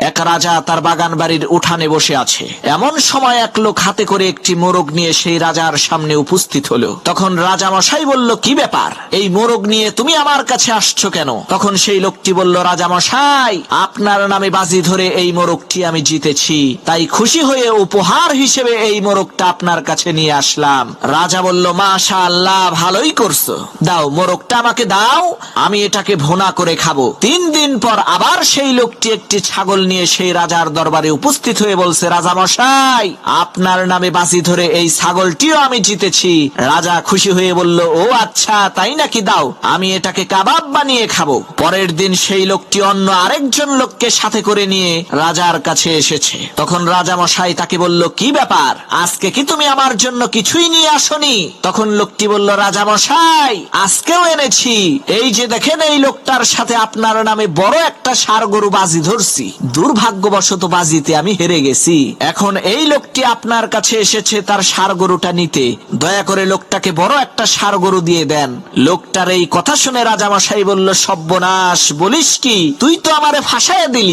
এক রাজা তার বাগান বাড়ির উঠানে বসে আছে। এমন সময় এক লোক হাতে করে একটি মোরগ নিয়ে সেই রাজার সামনে উপস্থিত হলো। তখন রাজা মশাই বলল, কি ব্যাপার, এই মোরগ নিয়ে তুমি আমার কাছে আসছো কেন? তখন সেই লোকটি বলল, রাজা মশাই, আপনার নামে বাজি ধরে এই মোরগটি আমি জিতেছি, তাই খুশি হয়ে উপহার হিসেবে এই মোরগটা আপনার কাছে নিয়ে আসলাম। রাজা বলল, মাশাআল্লাহ, ভালোই করছো, দাও মোরগটা আমাকে দাও, আমি এটাকে ভুনা করে খাবো। 3 দিন পর আবার সেই লোকটি একটি ছাগল নিয়ে সেই রাজার দরবারে উপস্থিত হয়ে বলছে, রাজা মশাই, আপনার নামে বাজি ধরে এই ছাগলটিও আমি জিতেছি। রাজা খুশি হয়ে বলল, ও আচ্ছা, তাই নাকি, দাও, আমি এটাকে কাবাব বানিয়ে খাবো। পরের দিন সেই লোকটি অন্য আরেকজন লোককে সাথে করে নিয়ে রাজার কাছে এসেছে। তখন রাজা মশাই তাকে বলল, কি ব্যাপার, আজকে কি তুমি আমার জন্য কিছুই নিয়ে আসনি? তখন লোকটি বলল, রাজা মশাই, আজকেও এনেছি, এই যে দেখেন, এই লোকটার সাথে আপনার নামে বড় একটা ষাঁড় গরু বাজি ধরছি, দুর্ভাগ্যবশত বাজিতে আমি হেরে গেছি। এখন এই লোকটি আপনার কাছে এসেছে তার ষাঁড় গরুটা নিতে, দয়া করে লোকটাকে বড় একটা ষাঁড় গরু দিয়ে দেন। লোকটার এই কথা শুনে রাজা মশাই বলল, সর্বনাশ, বলিস কি, তুই তো আমারে ফাঁসাইয়া দিলি।